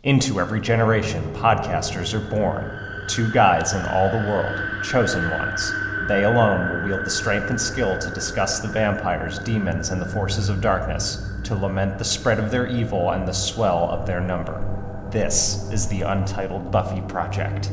Into every generation, podcasters are born. Two guys in all the world, chosen ones. They alone will wield the strength and skill to discuss the vampires, demons, and the forces of darkness, to lament the spread of their evil and the swell of their number. This is the Untitled Buffy Project.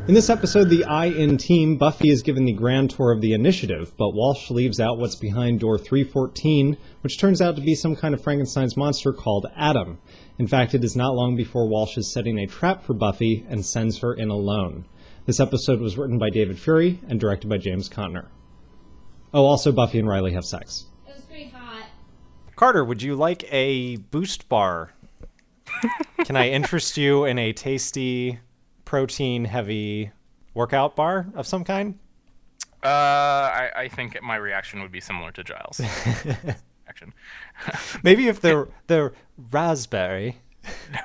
In this episode, the I-In team, Buffy is given the grand tour of the initiative, but Walsh leaves out what's behind door 314, which turns out to be some kind of Frankenstein's monster called Adam. In fact, it is not long before Walsh is setting a trap for Buffy and sends her in alone. This episode was written by David Fury and directed by James Contner. Oh, also Buffy and Riley have sex. It was pretty hot. Carter, would you like a boost bar? Can I interest you in a tasty, protein-heavy workout bar of some kind? I think my reaction would be similar to Giles. Maybe if they're raspberry.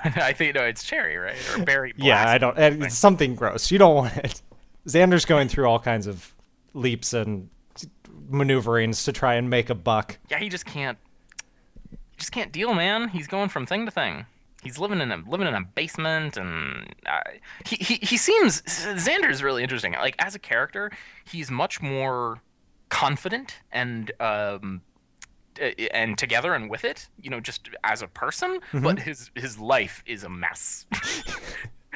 I think it's cherry, right? Or berry blast. Yeah, I don't. It's something gross. You don't want it. Xander's going through all kinds of leaps and maneuverings to try and make a buck. Yeah, he just can't deal, man. He's going from thing to thing. He's living in a basement, and he seems Xander's really interesting. Like, as a character, he's much more confident and together and with it, just as a person. Mm-hmm. But his life is a mess.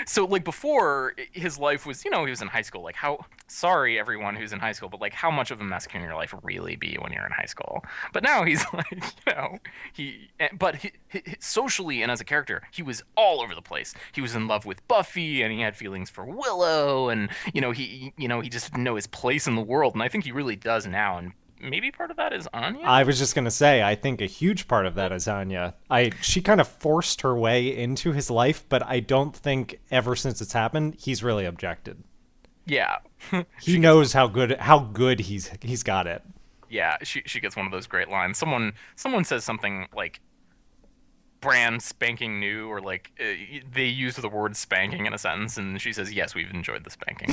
So, like, before, his life was, he was in high school. Like, sorry, everyone who's in high school, but, like, how much of a mess can your life really be when you're in high school? But now he's, like, he socially and as a character, he was all over the place. He was in love with Buffy, and he had feelings for Willow, and, he just didn't know his place in the world, and I think he really does now, and maybe part of that is Anya? I was just going to say, I think a huge part of that is Anya. She kind of forced her way into his life, but I don't think ever since it's happened, he's really objected. Yeah. He knows how good he's got it. Yeah, she gets one of those great lines. Someone says something like brand spanking new, or like they use the word spanking in a sentence, and she says, yes, we've enjoyed the spanking.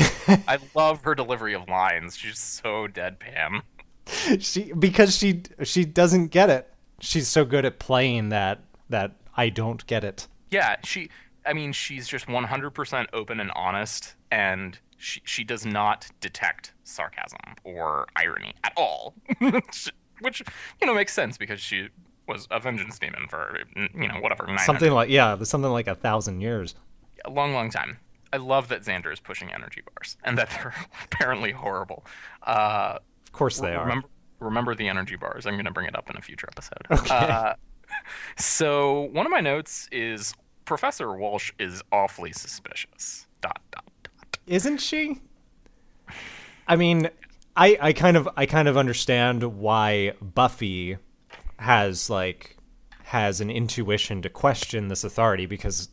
I love her delivery of lines. She's so deadpan. Because she doesn't get it. She's so good at playing that I don't get it. Yeah, she's just 100% open and honest, and she does not detect sarcasm or irony at all. which makes sense, because she was a vengeance demon for whatever, 900. something like 1,000 years. A long time. I love that Xander is pushing energy bars, and that they're apparently horrible. Of course they are. Remember the energy bars. I'm going to bring it up in a future episode. Okay. So one of my notes is Professor Walsh is awfully suspicious. ... Isn't she? I mean, I kind of understand why Buffy has an intuition to question this authority, because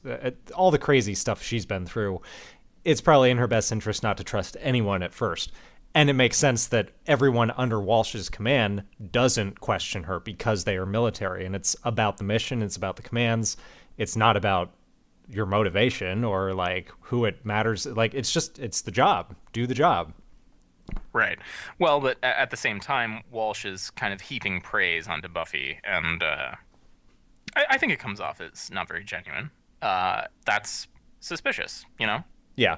all the crazy stuff she's been through, it's probably in her best interest not to trust anyone at first. And it makes sense that everyone under Walsh's command doesn't question her, because they are military, and it's about the mission, it's about the commands. It's not about your motivation or like who it matters. Like, it's the job. Do the job. Right. Well, but at the same time, Walsh is kind of heaping praise onto Buffy, and I think it comes off as not very genuine. That's suspicious, Yeah.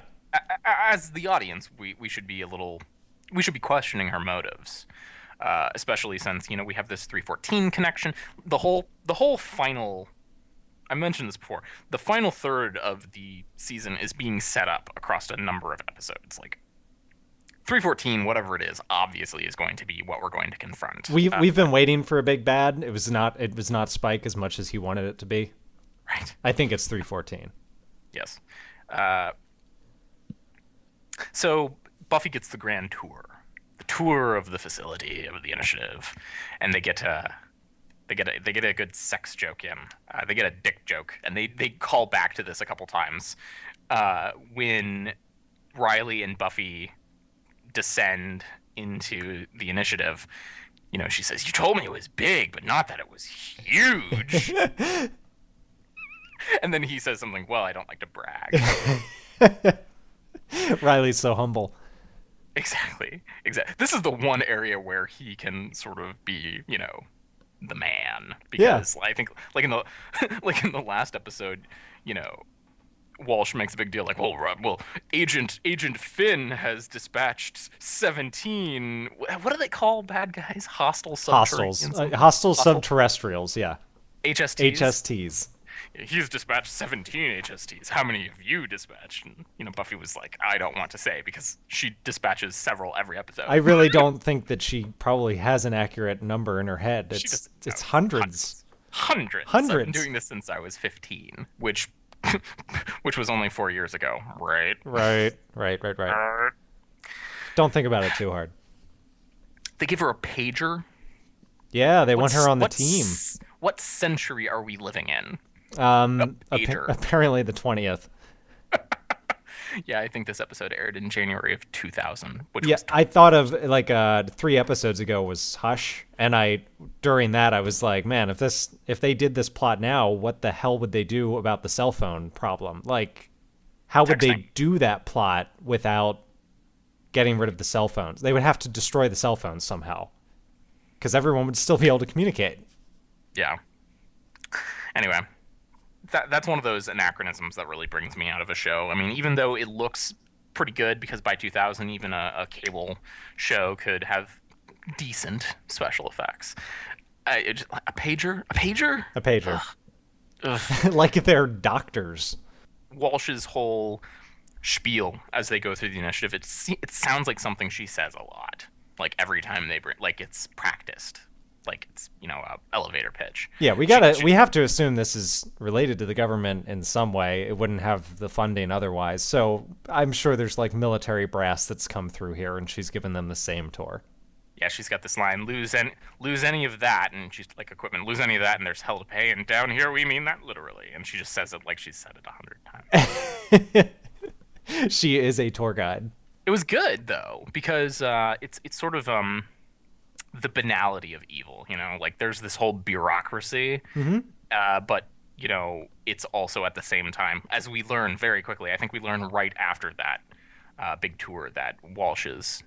As the audience, we should be questioning her motives, especially since we have this 314 connection. The whole final, I mentioned this before, the final third of the season is being set up across a number of episodes. Like 314, whatever it is, obviously is going to be what we're going to confront. We've been waiting for a big bad. It was not Spike as much as he wanted it to be. Right. I think it's 314. Yes. So Buffy gets the grand tour, the tour of the facility of the initiative, and they get a good sex joke in. They get a dick joke, and they call back to this a couple times when Riley and Buffy descend into the initiative. She says, "You told me it was big, but not that it was huge." And then he says something, "Well, I don't like to brag." Riley's so humble. Exactly. This is the one area where he can sort of be, the man. Because I think, like in the last episode, Walsh makes a big deal, like, well, Agent Finn has dispatched 17. What do they call bad guys? Hostile Hostiles. subterraneans. Hostile subterrestrials, yeah. HSTs. HSTs. He's dispatched 17 HSTs. How many have you dispatched? And, Buffy was like, I don't want to say, because she dispatches several every episode. I really don't think that she probably has an accurate number in her head. It's hundreds. Hundreds. Hundreds. I've been doing this since I was 15, which was only 4 years ago, right? Right. Don't think about it too hard. They give her a pager. Yeah, they want her on the team. What century are we living in? Apparently the 20th. Yeah, I think this episode aired in January of 2000. I thought of 3 episodes ago was Hush, and during that I was like, man, if they did this plot now, what the hell would they do about the cell phone problem? Like, how would they do that plot without getting rid of the cell phones? They would have to destroy the cell phones somehow, because everyone would still be able to communicate. Yeah. Anyway, that's one of those anachronisms that really brings me out of a show. I mean, even though it looks pretty good, because by 2000, even a cable show could have decent special effects. A pager? A pager. Ugh. Like they're doctors. Walsh's whole spiel as they go through the initiative, it sounds like something she says a lot. Like every time they bring, like it's practiced. Like it's a elevator pitch. Yeah, we have to assume this is related to the government in some way. It wouldn't have the funding otherwise. So I'm sure there's like military brass that's come through here, and she's given them the same tour. Yeah, she's got this line: lose any of that, and she's like equipment. Lose any of that, and there's hell to pay. And down here, we mean that literally. And she just says it like she's said it 100 times. She is a tour guide. It was good though, because it's sort of the banality of evil, like there's this whole bureaucracy, but it's also at the same time, as we learn very quickly, I think we learn right after that big tour, that Walsh is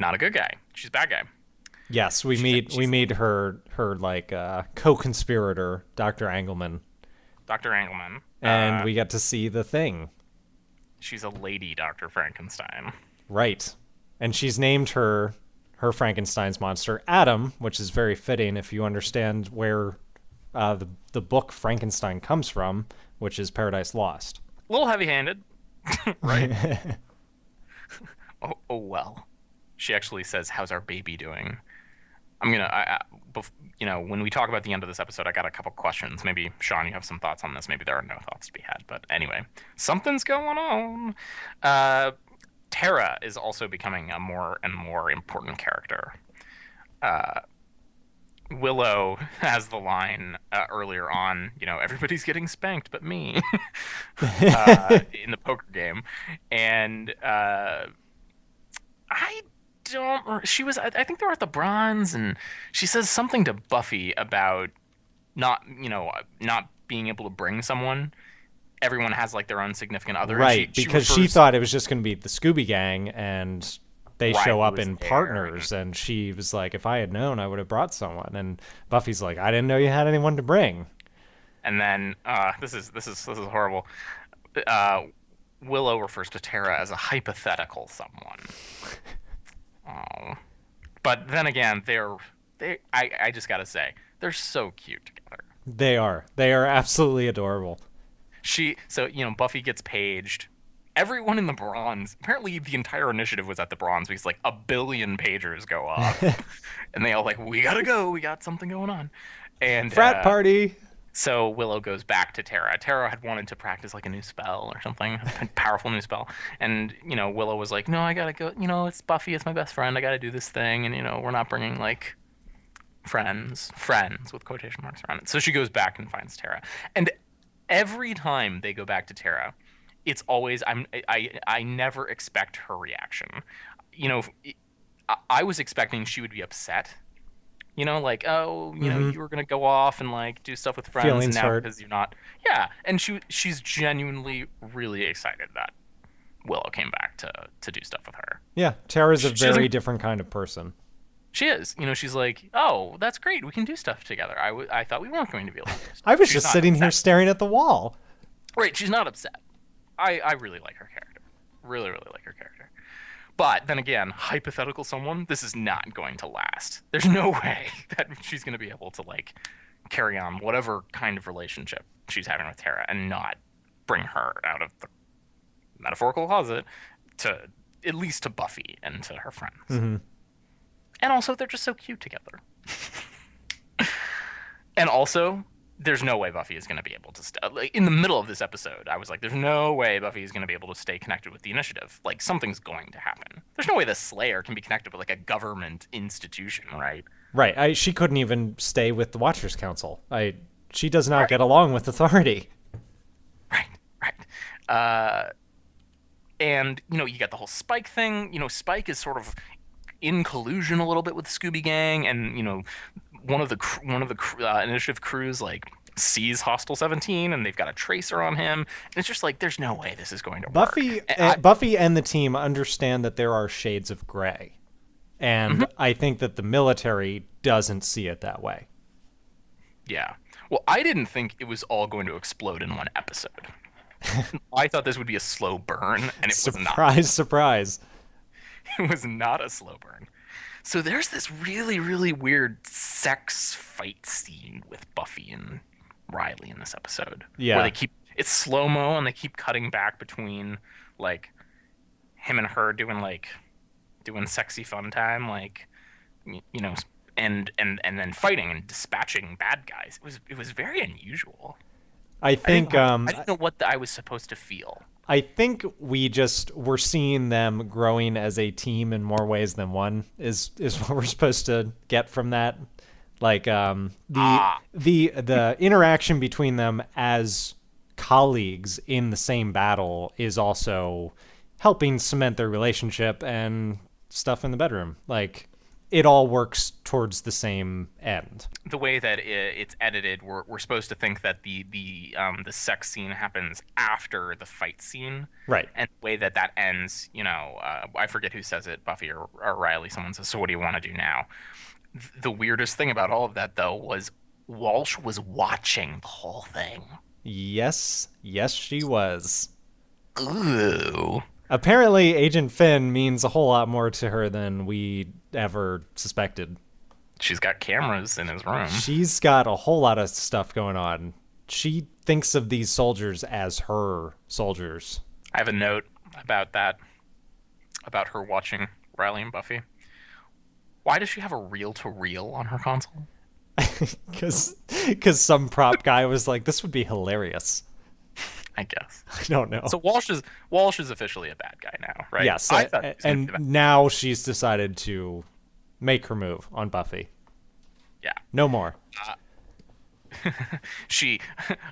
not a good guy. She's a bad guy. Yes, we meet her like co-conspirator, Dr. Engelman. And we get to see the Thing. She's a lady Dr. Frankenstein. Right. And she's named her Frankenstein's monster Adam, which is very fitting if you understand where the book Frankenstein comes from, which is Paradise Lost. A little heavy-handed, right? oh well. She actually says, "How's our baby doing?" I'm gonna, when we talk about the end of this episode, I got a couple questions. Maybe Sean, you have some thoughts on this. Maybe there are no thoughts to be had. But anyway, something's going on. Tara is also becoming a more and more important character. Willow has the line earlier on, everybody's getting spanked but me, in the poker game. And I think they were at the Bronze, and she says something to Buffy about not being able to bring someone. Everyone has like their own significant other, right? Because she thought it was just going to be the Scooby Gang, and they show up in partners. And she was like, "If I had known, I would have brought someone." And Buffy's like, "I didn't know you had anyone to bring." And then this is horrible. Willow refers to Tara as a hypothetical someone. Oh, but then again, I just gotta say, they're so cute together. They are absolutely adorable. Buffy gets paged. Everyone in the Bronze, apparently the entire initiative was at the Bronze, because like 1 billion pagers go off. And they all like, we gotta go, we got something going on. And frat party. So Willow goes back to Tara. Tara had wanted to practice like a new spell or something, a powerful new spell. And, Willow was like, no, I gotta go. It's Buffy, it's my best friend. I gotta do this thing. And, we're not bringing like friends with quotation marks around it. So she goes back and finds Tara. And every time they go back to Tara, it's always I never expect her reaction. I was expecting she would be upset. You were gonna go off and like do stuff with friends, feelings and now hurt. because you're not. Yeah, and she's genuinely really excited that Willow came back to do stuff with her. Yeah, Tara's a very different kind of person. She is. She's like, oh, that's great. We can do stuff together. I thought we weren't going to be able to do stuff. I was just sitting here staring at the wall. Right, she's not upset. I really like her character. Really, really like her character. But then again, hypothetical someone, this is not going to last. There's no way that she's going to be able to like carry on whatever kind of relationship she's having with Tara and not bring her out of the metaphorical closet to at least to Buffy and to her friends. Mm-hmm. And also, they're just so cute together. And also, there's no way Buffy is going to be able to stay. Like, in the middle of this episode, I was like, there's no way Buffy is going to be able to stay connected with the Initiative. Like, something's going to happen. There's no way the Slayer can be connected with, like, a government institution, right? Right. She couldn't even stay with the Watchers Council. She does not get along with authority. Right. And, you know, you got the whole Spike thing. You know, Spike is sort of in collusion a little bit with the Scooby Gang, and, you know, one of the Initiative crews like sees Hostile 17, and they've got a tracer on him. And it's just like, there's no way this is going to work. Buffy and the team understand that there are shades of gray, and I think that the military doesn't see it that way. Yeah. Well, I didn't think it was all going to explode in one episode. I thought this would be a slow burn, and it was not. Surprise. It was not a slow burn. So there's this really, really weird sex fight scene with Buffy and Riley in this episode. Yeah. Where it's slow-mo, and they keep cutting back between, like, him and her doing sexy fun time, like, you know, and then fighting and dispatching bad guys. It was very unusual. I think I didn't know what I was supposed to feel. I think we're seeing them growing as a team in more ways than one is what we're supposed to get from that. Like the interaction between them as colleagues in the same battle is also helping cement their relationship and stuff in the bedroom. Like, it all works towards the same end. The way that it's edited, we're supposed to think that the sex scene happens after the fight scene, right? And the way that ends, you know, I forget who says it, Buffy or Riley. Someone says, "So what do you want to do now?" The weirdest thing about all of that, though, was Walsh was watching the whole thing. Yes, she was. Ooh. Apparently, Agent Finn means a whole lot more to her than we ever suspected. She's got cameras in his room. She's got a whole lot of stuff going on. She thinks of these soldiers as her soldiers. I have a note about that, about her watching Riley and Buffy. Why does she have a reel-to-reel on her console? Because some prop guy was like, this would be hilarious. I guess. I don't know. So Walsh is officially a bad guy now, right? Yes, and now she's decided to make her move on Buffy. Yeah. No more.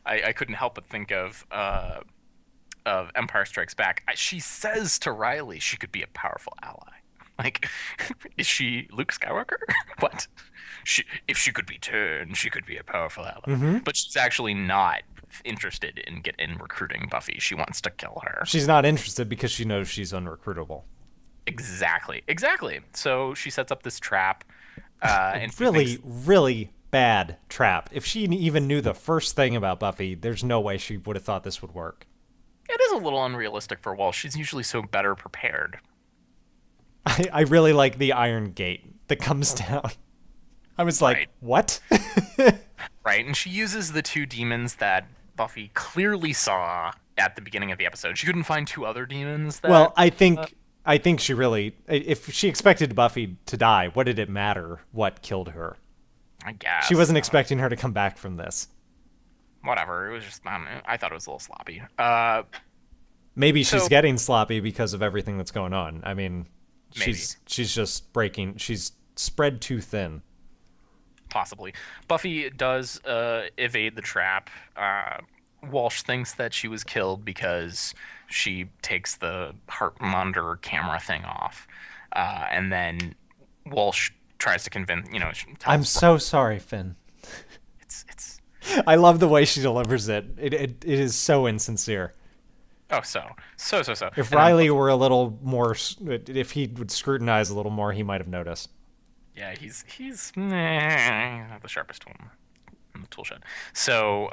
I couldn't help but think of Empire Strikes Back. She says to Riley she could be a powerful ally. Like, is she Luke Skywalker? What? If she could be turned, she could be a powerful ally. Mm-hmm. But she's actually not interested in recruiting Buffy. She wants to kill her. She's not interested because she knows she's unrecruitable. Exactly. So she sets up this trap. And really bad trap. If she even knew the first thing about Buffy, there's no way she would have thought this would work. It is a little unrealistic for Walsh. She's usually so better prepared. I really like the iron gate that comes down. I was like, what? Right, and she uses the two demons that Buffy clearly saw at the beginning of the episode. She couldn't find two other demons. Well, I think she really, if she expected Buffy to die, what did it matter what killed her? I guess. She wasn't expecting her to come back from this. Whatever, it was just, I don't know, I thought it was a little sloppy. Maybe she's getting sloppy because of everything that's going on. I mean, she's just breaking, she's spread too thin. Possibly. Buffy does evade the trap. Walsh thinks that she was killed because she takes the heart monitor camera thing off. And then Walsh tries to convince, I'm so sorry, Finn. It's I love the way she delivers it. It is so insincere. Oh, so. If Riley were a little more, if he would scrutinize a little more, he might have noticed. Yeah, he's not the sharpest tool in the tool shed. So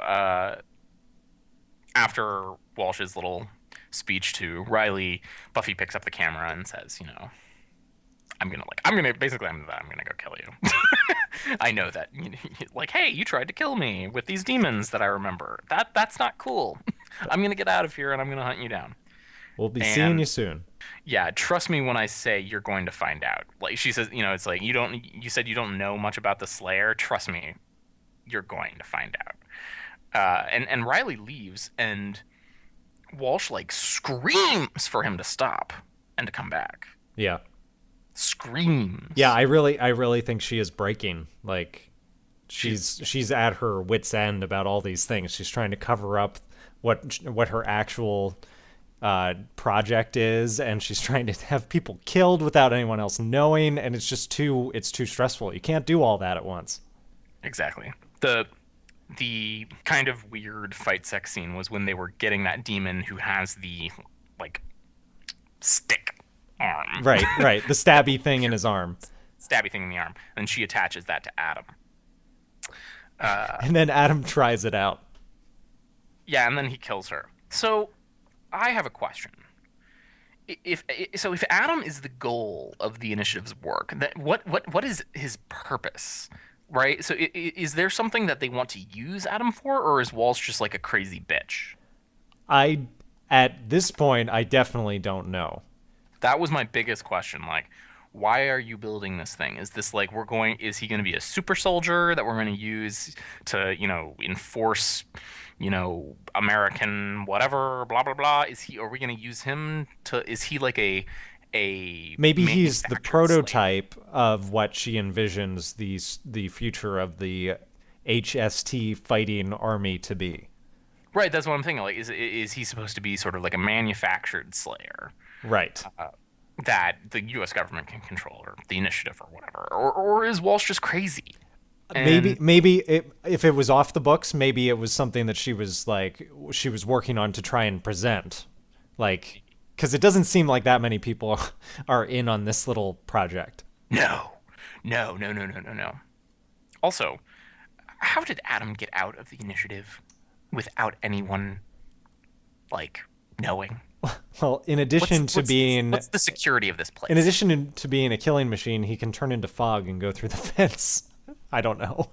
after Walsh's little speech to Riley, Buffy picks up the camera and says, you know, I'm gonna go kill you. I know that, like, hey, you tried to kill me with these demons that I remember. That's not cool. I'm gonna get out of here and I'm gonna hunt you down. We'll be seeing you soon. Yeah, trust me when I say you're going to find out. Like she says, you know, it's like you said you don't know much about the Slayer. Trust me, you're going to find out. And Riley leaves, and Walsh like screams for him to stop and to come back. Yeah. Screams. Yeah, I really think she is breaking. Like, she's at her wit's end about all these things. She's trying to cover up what her actual project is, and she's trying to have people killed without anyone else knowing, and it's just too stressful. You can't do all that at once. Exactly. The kind of weird fight sex scene was when they were getting that demon who has the like stick arm. Right. The stabby thing in his arm. Stabby thing in the arm. And she attaches that to Adam. And then Adam tries it out. Yeah, and then he kills her. So I have a question. If Adam is the goal of the initiative's work, that what is his purpose? Right? So is there something that they want to use Adam for, or is Walsh just like a crazy bitch? At this point, I definitely don't know. That was my biggest question. Like, why are you building this thing? Is this like is he going to be a super soldier that we're going to use to, you know, enforce, you know, American whatever, blah, blah, blah? Are we going to use him is he like a maybe he's the manufactured prototype of what she envisions the future of the HST fighting army to be. Right, that's what I'm thinking. Like, is he supposed to be sort of like a manufactured Slayer? Right. That the U.S. government can control, or the initiative, or whatever, or is Walsh just crazy? Maybe if it was off the books, maybe it was something that she was working on to try and present, like, because it doesn't seem like that many people are in on this little project. No. Also, how did Adam get out of the initiative without anyone, like, knowing? Well, in addition to being... What's the security of this place? In addition to being a killing machine, he can turn into fog and go through the fence. I don't know.